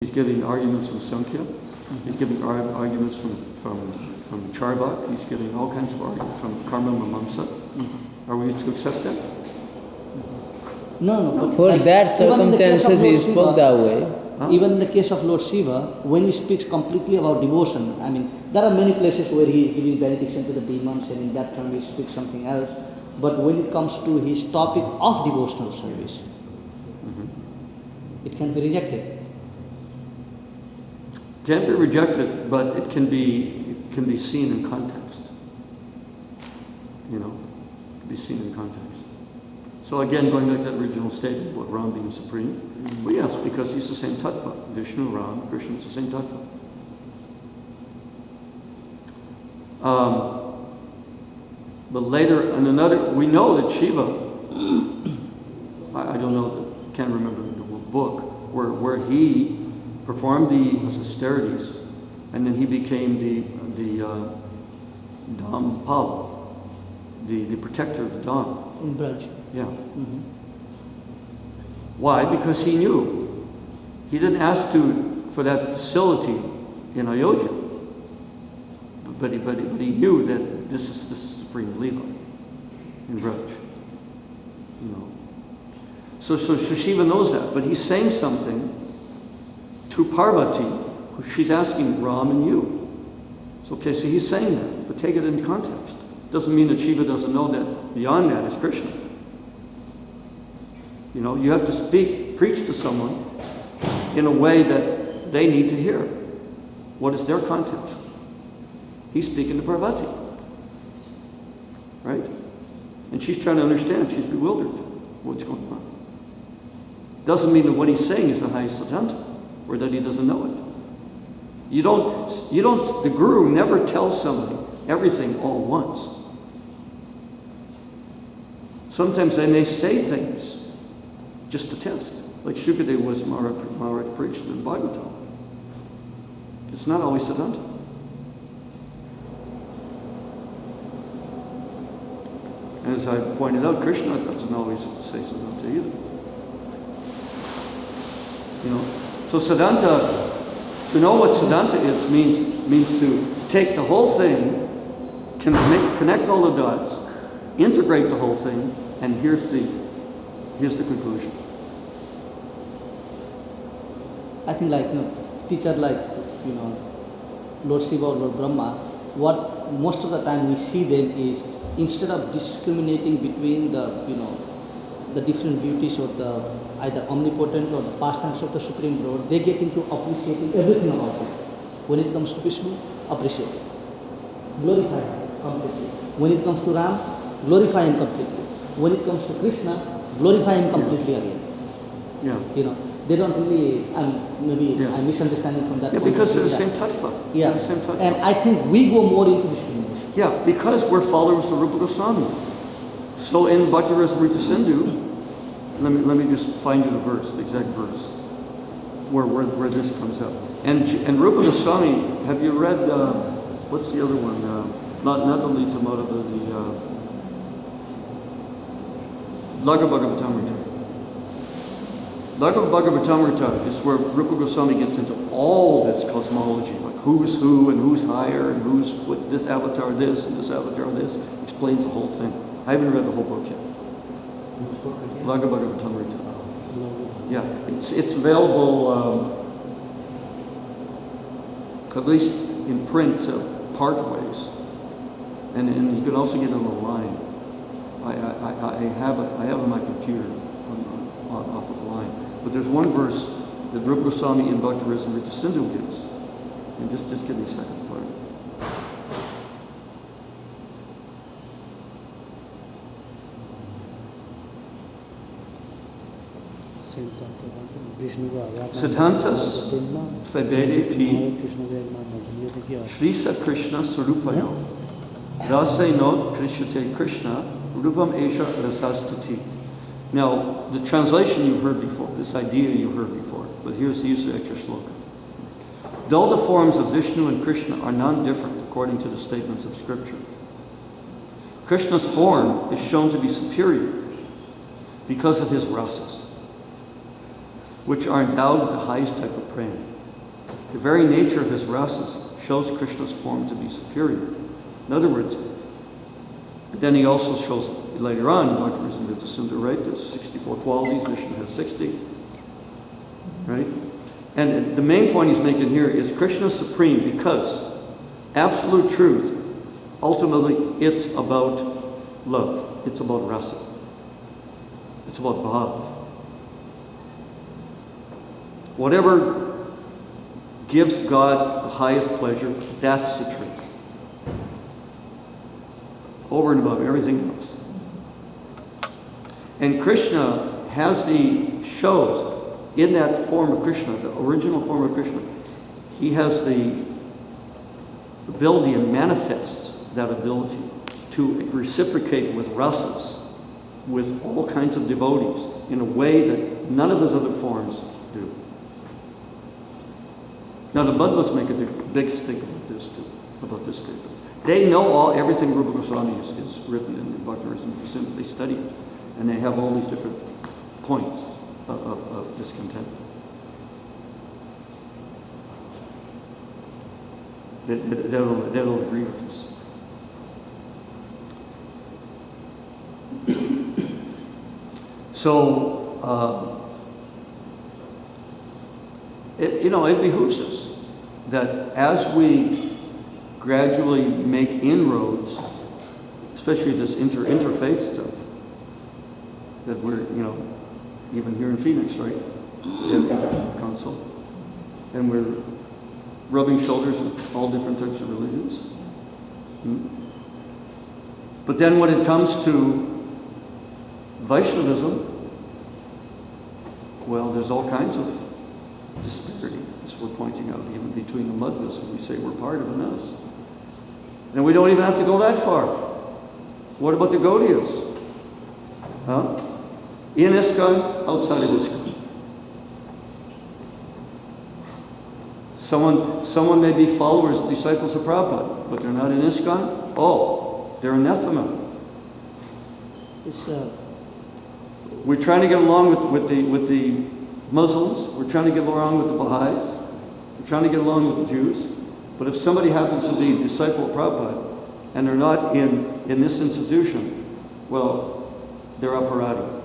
He's giving arguments from Sankhya. He's giving arguments from Charvak. He's giving all kinds of arguments from Karma Mimamsa. Are we to accept that? No. But for that circumstances he spoke that way. Even in the case of Lord Shiva, when he speaks completely about devotion, I mean, there are many places where he is giving benediction to the demons, and in that term he speaks something else. But when it comes to his topic of devotional service, it can be rejected. Can't be rejected, but it can be seen in context. You know, it can be seen in context. So again, going back to that original statement about Ram being supreme, well, yes, because he's the same tattva. Vishnu, Ram, Krishna is the same tattva. But later, in another, we know that Shiva, I don't know, can't remember the book, where he performed the austerities, and then he became the Dhampala, the protector of the Dham. In Braj. Yeah. Why? Because he knew. He didn't ask for that facility in Ayodhya, but he knew that this is supreme Leela in Braj. You know. So Shiva knows that, but he's saying something to Parvati, who she's asking Ram and you. So okay, so he's saying that, but take it in context. Doesn't mean that Shiva doesn't know that beyond that is Krishna. You know, you have to preach to someone in a way that they need to hear. What is their context? He's speaking to Parvati. Right? And she's trying to understand. She's bewildered. What's going on? Doesn't mean that what he's saying is the highest Siddhanta, or that he doesn't know it. The Guru never tells somebody everything all at once. Sometimes they may say things just to test, like Shukadeva was Maharaj preached in Bhagavatam. It's not always Siddhanta. And as I pointed out, Krishna doesn't always say Siddhanta either. You know, so Siddhanta, to know what Siddhanta is, means to take the whole thing, connect all the dots, integrate the whole thing, and here's the conclusion. I think teacher Lord Shiva or Lord Brahma, what most of the time we see them is, instead of discriminating between the different beauties of the either omnipotent or the pastimes of the Supreme Lord, they get into appreciating everything about it. When it comes to Vishnu, appreciate it. Glorify him completely. When it comes to Ram, glorify him completely. When it comes to Krishna, glorify him completely again. Yeah. You know, they don't really, maybe I'm misunderstanding from that point. Yeah, because they're the same tattva. Yeah. The same tattva. And I think we go more into Vishnu. Yeah, because we're followers of Rupa Goswami. So in Bhakti-Rasamrita Sindhu, let me just find you the exact verse, where this comes up. And Rupa Goswami, have you read, what's the other one? Not the Lita Madhava, the Lagha Bhagavatamrita. Lagha Bhagavatamrita is where Rupa Goswami gets into all this cosmology, like who's who and who's higher and who's what, this avatar this and this avatar this, explains the whole thing. I haven't read the whole book yet. Lagha Bhagavatamrita. Yeah, it's available at least in print part ways, and you can also get it online. I have it on my computer off of the line. But there's one verse that Rupa Goswami in Bhakti-Rasamrita Sindhu gives. And just give me a second for it. Siddhantas Tvebede Pi Shrisa Krishna Sarupayo Rase Not Krishyate Krishna Rupam Esha Rasastati. Now, the translation you've heard before, this idea you've heard before, but here's the extra shloka. Though the forms of Vishnu and Krishna are non-different according to the statements of Scripture, Krishna's form is shown to be superior because of his rasas, which are endowed with the highest type of prema. The very nature of his rasas shows Krishna's form to be superior. In other words, then he also shows later on, Bhakti Rasamrita Sundar, right? There's 64 qualities, Vishnu has 60. Right? And the main point he's making here is Krishna supreme because absolute truth, ultimately, it's about love. It's about rasa. It's about bhav. Whatever gives God the highest pleasure, that's the truth. Over and above everything else. And Krishna shows in that form of Krishna, the original form of Krishna, he has the ability and manifests that ability to reciprocate with rasas, with all kinds of devotees, in a way that none of his other forms do. Now the Madhvas make a big stink about this statement. They know everything Rupa Goswami is written in Bhakti Rasamrita. They study it, and they have all these different points of discontent. They'll agree with this. So, it behooves us that as we gradually make inroads, especially this interfaith stuff, that we're, even here in Phoenix, right? We have Interfaith Council. And we're rubbing shoulders with all different types of religions. But then when it comes to Vaishnavism, well, there's all kinds of disparity, as we're pointing out, even between the Madhvas, and we say we're part of us. And we don't even have to go that far. What about the Gaudiyas? Huh? In ISKCON, outside of ISKCON. Someone may be followers, disciples of Prabhupada, but they're not in ISKCON. Oh, they're anathema. We're trying to get along with the Muslims. We're trying to get along with the Baha'is. We're trying to get along with the Jews. But if somebody happens to be a disciple of Prabhupada and they're not in this institution, well, they're aparati.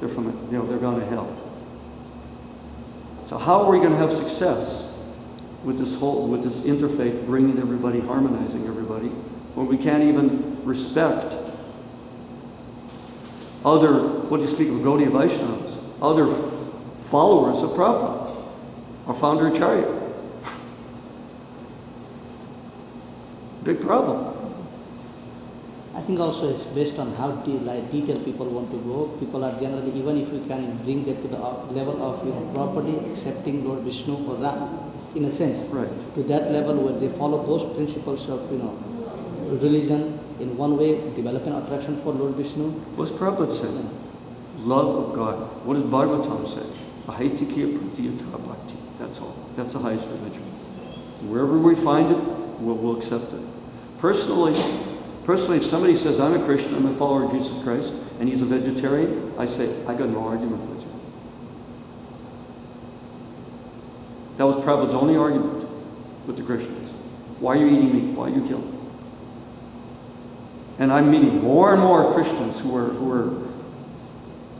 They're they're going to hell. So how are we going to have success with this interfaith, bringing everybody, harmonizing everybody, when we can't even respect other, what do you speak of, Gaudiya Vaishnavas, other followers of Prabhupada, our founder Acharya? Big problem. I think also it's based on how detailed people want to go. People are generally, even if you can bring them to the level of properly accepting Lord Vishnu or Ram, in a sense, right, to that level where they follow those principles of religion in one way, develop an attraction for Lord Vishnu. What's Prabhupada saying? Love of God. What does Bhagavatam say? Ahaitikya pratiyata bhakti. That's all. That's the highest religion. Wherever we find it, we'll accept it. Personally, if somebody says, I'm a Christian, I'm a follower of Jesus Christ, and he's a vegetarian, I say, I got no argument with you. That was Prabhupada's only argument with the Christians. Why are you eating meat? Why are you killing? And I'm meeting more and more Christians who are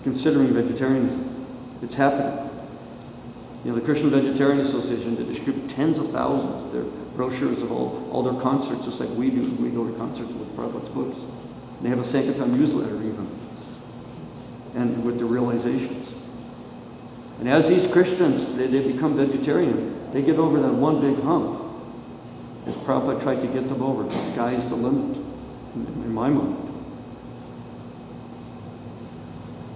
considering vegetarianism. It's happening. The Christian Vegetarian Association, they distribute tens of thousands of their brochures of all their concerts, just like we do. We go to concerts with Prabhupada's books. They have a Sankirtan newsletter even, and with the realizations. And as these Christians, they become vegetarian, they get over that one big hump. As Prabhupada tried to get them over, the sky's the limit, in my mind.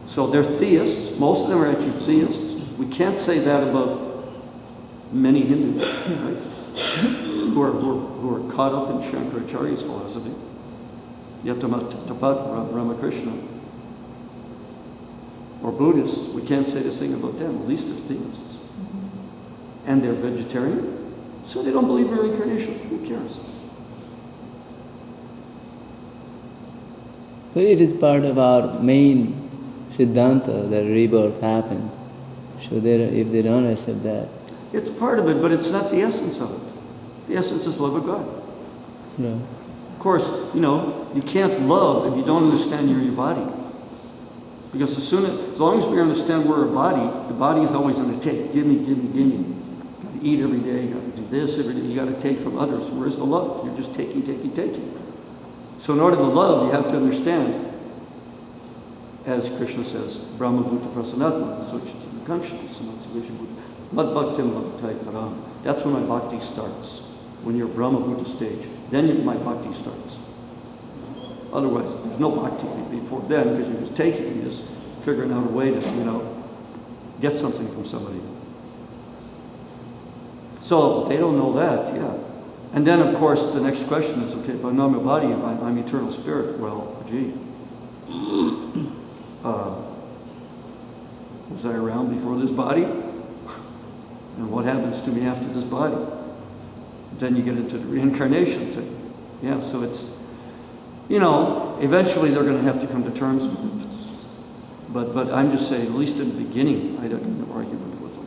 So they're theists. Most of them are actually theists. We can't say that about many Hindus, right? who are caught up in Shankaracharya's philosophy. Yatamattapat Ramakrishna. Or Buddhists, we can't say the same about them. At least they're theists. And they're vegetarian, so they don't believe in reincarnation. Who cares? But it is part of our main Siddhanta that rebirth happens. So if they don't accept that. It's part of it, but it's not the essence of it. The essence is love of God. Yeah. Of course, you can't love if you don't understand you're your body. Because as long as we understand we're a body, the body is always going to take. Give me, give me, give me. You got to eat every day. You got to do this every day. You got to take from others. Where's the love? You're just taking, taking, taking. So in order to love, you have to understand, as Krishna says, Brahma Bhuta Prasanatma, Sochiti Kanksha, Samatsavisha Bhuta, Mad Bhaktim Bhaktai Param. That's when my bhakti starts. When you're Brahma Bhuta stage, then my bhakti starts. Otherwise, there's no bhakti before then, because you're just taking, you're just figuring out a way to, get something from somebody. So they don't know that, yeah. And then, of course, the next question is, okay, if I'm not my body, if I'm eternal spirit, well, gee, was I around before this body? And what happens to me after this body? Then you get into the reincarnation thing. Yeah, so it's, eventually they're going to have to come to terms with it. But I'm just saying, at least in the beginning, I don't have no argument with them.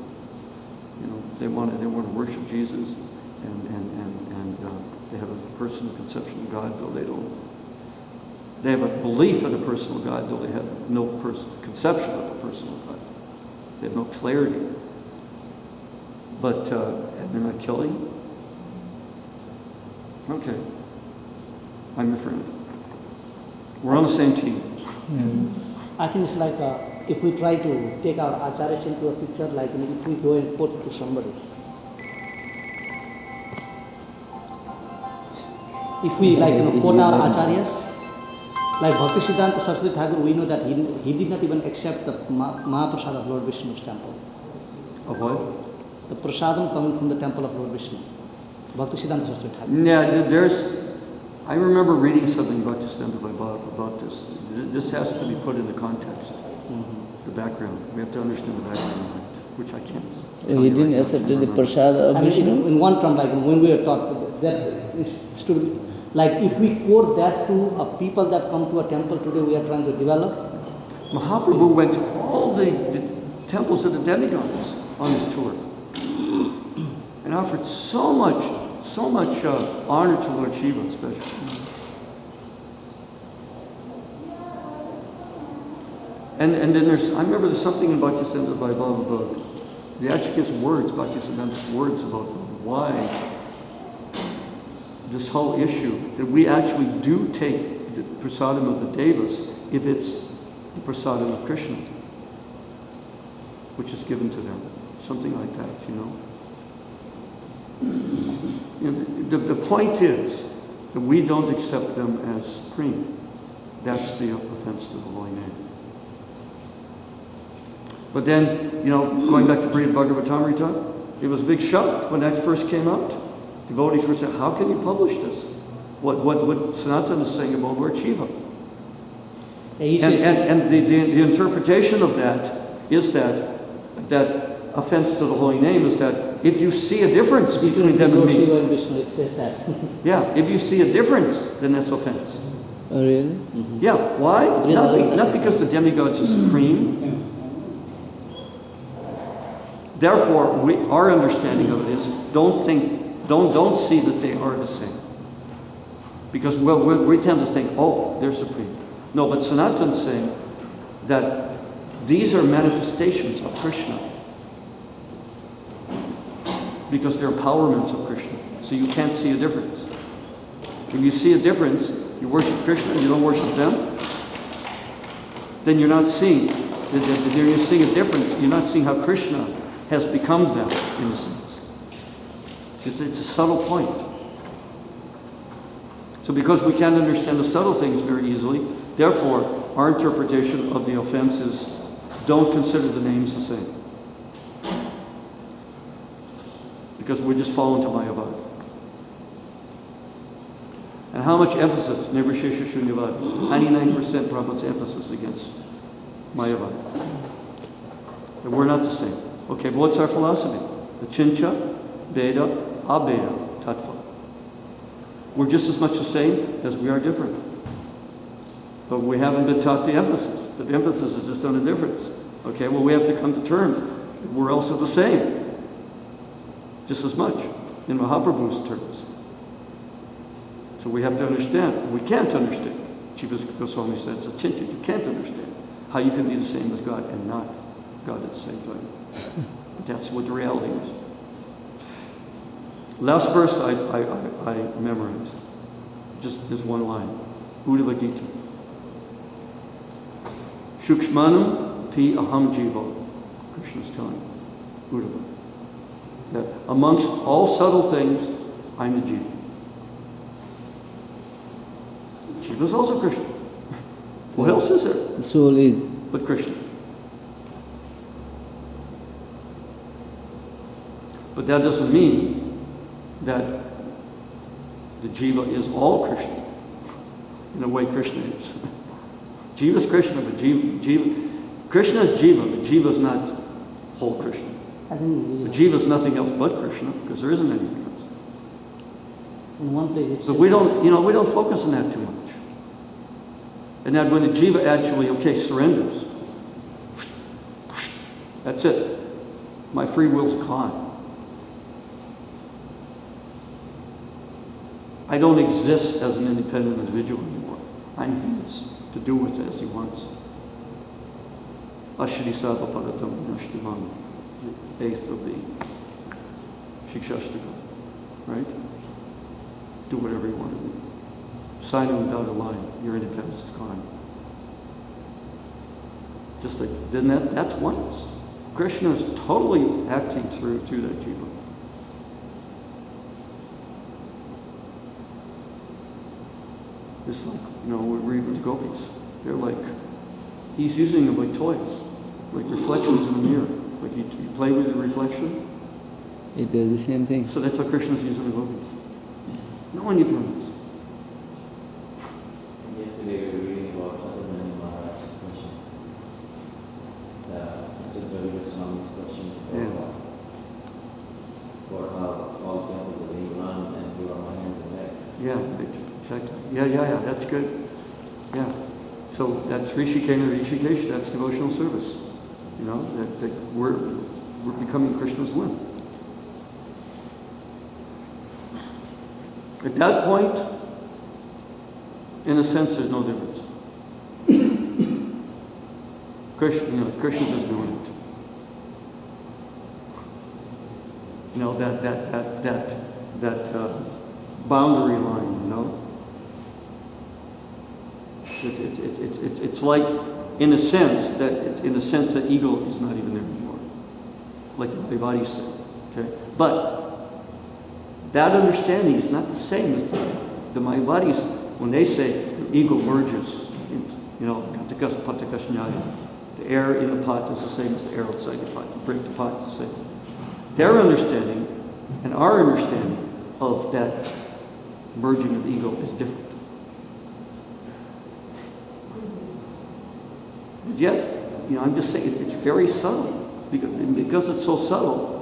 They want to worship Jesus, and they have a personal conception of God, though they don't. They have a belief in a personal God, though they have no conception of a personal God. They have no clarity. But and they're not killing. Okay, I'm your friend. We're on the same team. I think it's like if we try to take our acharyas into a picture, like if we go and quote to somebody. If we quote our acharyas, like Bhaktisiddhanta Saraswati Thakur, we know that he did not even accept the Mahaprasad of Lord Vishnu's temple. Of what? The prasadam coming from the temple of Lord Vishnu. Bhaktisiddhanta Saraswati Thakur. Yeah, I remember reading something about this. This has to be put in the context, the background. We have to understand the background, which I can't. So he didn't accept the prasad of Vishnu? In one term, like when we are taught that is to, like if we quote that to people that come to a temple today, we are trying to develop. Mahaprabhu went to all the temples of the demigods on his tour and offered so much honor to Lord Shiva, especially. And then I remember there's something in Bhaktisiddhanta Vaibhava about, they actually gives words, Bhaktisiddhanta's words about why this whole issue, that we actually do take the prasadam of the devas if it's the prasadam of Krishna, which is given to them. Something like that, The point is that we don't accept them as supreme. That's the offense to the holy name. But then, going back to Brihad Bhagavatamrita, it was a big shock when that first came out. Devotees were saying, how can you publish this? What Sanatana is saying about Lord Shiva. And the interpretation of that is that offense to the holy name is that if you see a difference between them and me, Shiva and Vishnu, it says that. yeah, if you see a difference, then that's offense. Oh, really? Mm-hmm. Yeah, why? Not because the demigods are supreme. Therefore, our understanding of it is don't see that they are the same. Because we tend to think, oh, they're supreme. No, but Sanatana is saying that these are manifestations of Krishna. Because they're empowerments of Krishna. So you can't see a difference. If you see a difference, you worship Krishna, you don't worship them, then you're not seeing. You're seeing a difference. You're not seeing how Krishna has become them, in a sense. It's a subtle point. So because we can't understand the subtle things very easily, therefore, our interpretation of the offense is don't consider the names the same. Because we just fall into Mayavad. And how much emphasis? Nirvishesha Shunyavad. 99% Prabhupada's emphasis against Mayavad. That we're not the same. Okay, but what's our philosophy? The Chincha, Veda, Abeda, Tattva. We're just as much the same as we are different. But we haven't been taught the emphasis. The emphasis is just on the difference. Okay, well, we have to come to terms. We're also the same. just as much in Mahaprabhu's terms. So we have to understand. We can't understand. Jiva Goswami said, it's a chinchit. You can't understand how you can be the same as God and not God at the same time. But that's what the reality is. Last verse I memorized. Just this one line. Uddhava Gita. Shukshmanam pi aham jiva. Krishna's telling Uddhava. That amongst all subtle things, I'm the jiva. Jiva is also Krishna. What else is there? The soul is. But Krishna. But that doesn't mean that the jiva is all Krishna, in the way Krishna is. Jiva is Krishna, but Krishna is jiva, but jiva is not whole Krishna. I think But jiva is nothing else but Krishna, because there isn't anything else. in one place it's But we don't focus on that too much. And that when the jiva actually, surrenders, that's it. My free will's gone. I don't exist as an independent individual anymore. I'm his, to do with it as he wants. Ashri Sava Paratam Vinashtimam, 8th of the Shikshashtaka, right? Do whatever you want to do. Sign on the dotted line, your independence is gone. Just like, then that's oneness. Krishna is totally acting through that jiva. It's like, we're even the gopis. They're like, he's using them like toys, like reflections in a mirror. Like you play with the reflection. It does the same thing. So that's how Krishna's using the gopis. No independence. Yesterday we were reading about Adamani Maharaj's question. The Swami's question for how all temples are being run and you are my hands and legs. Yeah, right. Exactly. Yeah. That's good. Yeah. So that's Rishikesh, that's devotional service. That we're becoming Krishna's limb. At that point, in a sense, there's no difference. Krishna's just doing it. That boundary line, It's like, in a sense that ego is not even there anymore, like the Mayavadis say. Okay, but that understanding is not the same as the Mayavadis when they say ego merges. Gatakas patakas nyaya. The air in the pot is the same as the air outside the pot. You break the pot, it's the same. Their understanding and our understanding of that merging of ego is different. But yet, I'm just saying it's very subtle. Because it's so subtle,